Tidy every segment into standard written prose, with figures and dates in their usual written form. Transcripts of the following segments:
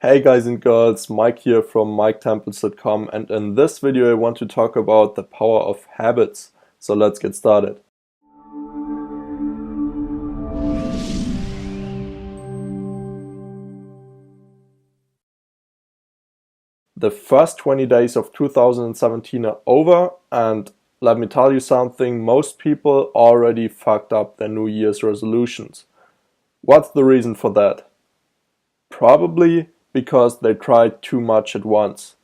Hey guys and girls, Mike here from MikeTemples.com, and in this video I want to talk about the power of habits. So let's get started. The first 20 days of 2017 are over, and let me tell you something, most people already fucked up their New Year's resolutions. What's the reason for that? Probably because they tried too much at once.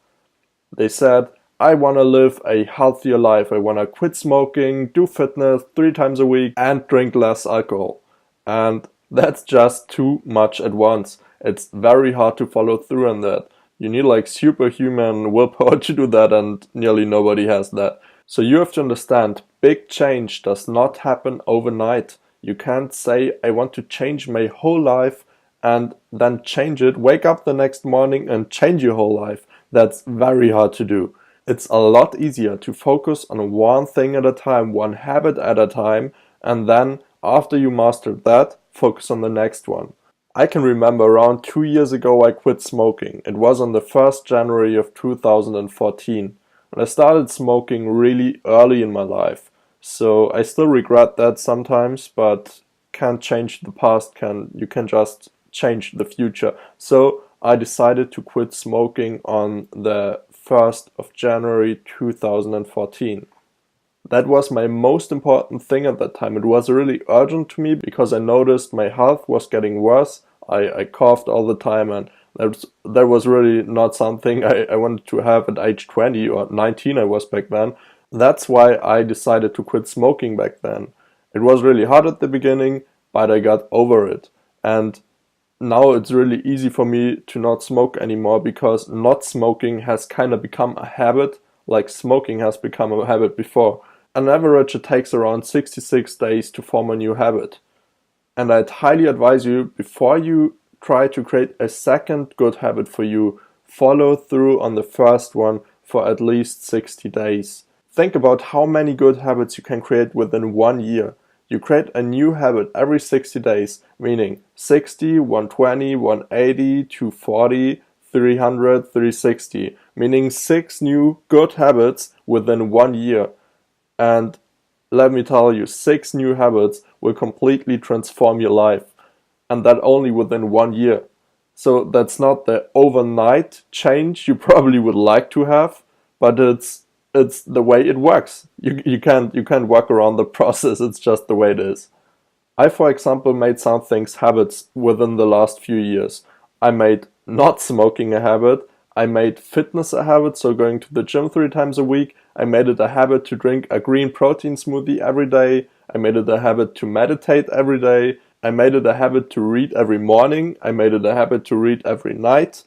They said, I want to live a healthier life, I want to quit smoking, do fitness 3 times a week and drink less alcohol. And that's just too much at once. It's very hard to follow through on that. You need like superhuman willpower to do that, and nearly nobody has that. So you have to understand, big change does not happen overnight. You can't say, I want to change my whole life and then change it, wake up the next morning and change your whole life. That's very hard to do. It's a lot easier to focus on one thing at a time, one habit at a time, and then after you mastered that, focus on the next one. I can remember around 2 years ago I quit smoking. It was on the 1st January of 2014. And I started smoking really early in my life. So I still regret that sometimes, but can't change the past, you can just change the future. So I decided to quit smoking on the 1st of January 2014. That was my most important thing at that time. It was really urgent to me because I noticed my health was getting worse. I coughed all the time, and that was really not something I wanted to have at age 20 or 19 I was back then. That's why I decided to quit smoking back then. It was really hard at the beginning, but I got over it. And now it's really easy for me to not smoke anymore because not smoking has kind of become a habit, like smoking has become a habit before. On average, it takes around 66 days to form a new habit. And I'd highly advise you, before you try to create a second good habit for you, follow through on the first one for at least 60 days. Think about how many good habits you can create within 1 year. You create a new habit every 60 days, meaning 60, 120, 180, 240, 300, 360, meaning 6 new good habits within 1 year. And let me tell you, 6 new habits will completely transform your life, and that only within 1 year. So that's not the overnight change you probably would like to have, but it's the way it works. You can't work around the process, it's just the way it is. I, for example, made some things habits within the last few years. I made not smoking a habit, I made fitness a habit, so going to the gym 3 times a week. I made it a habit to drink a green protein smoothie every day. I made it a habit to meditate every day. I made it a habit to read every morning. I made it a habit to read every night.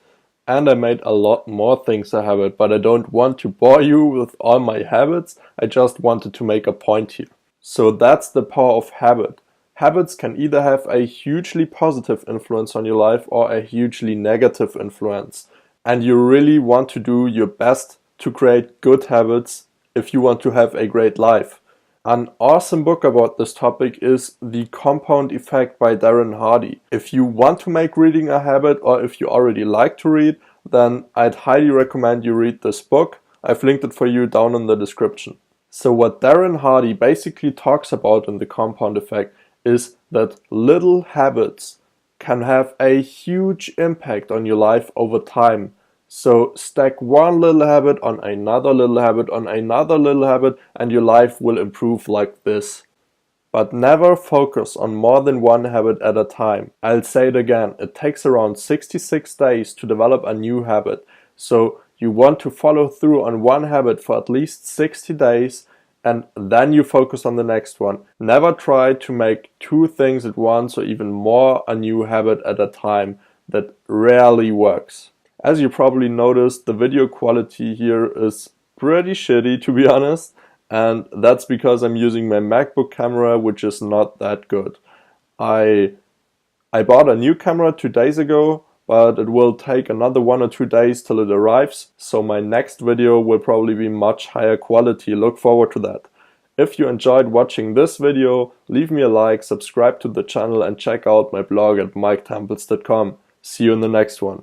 And I made a lot more things a habit, but I don't want to bore you with all my habits. I just wanted to make a point here. So that's the power of habit. Habits can either have a hugely positive influence on your life or a hugely negative influence. And you really want to do your best to create good habits if you want to have a great life. An awesome book about this topic is The Compound Effect by Darren Hardy. If you want to make reading a habit, or if you already like to read, then I'd highly recommend you read this book. I've linked it for you down in the description. So what Darren Hardy basically talks about in The Compound Effect is that little habits can have a huge impact on your life over time. So stack one little habit on another little habit on another little habit, and your life will improve like this. But never focus on more than one habit at a time. I'll say it again, it takes around 66 days to develop a new habit. So you want to follow through on one habit for at least 60 days, and then you focus on the next one. Never try to make 2 things at once or even more a new habit at a time. That rarely works. As you probably noticed, the video quality here is pretty shitty, to be honest, and that's because I'm using my MacBook camera, which is not that good. I bought a new camera 2 days ago, but it will take another 1 or 2 days till it arrives, so my next video will probably be much higher quality. Look forward to that. If you enjoyed watching this video, leave me a like, subscribe to the channel, and check out my blog at MikeTemples.com. See you in the next one.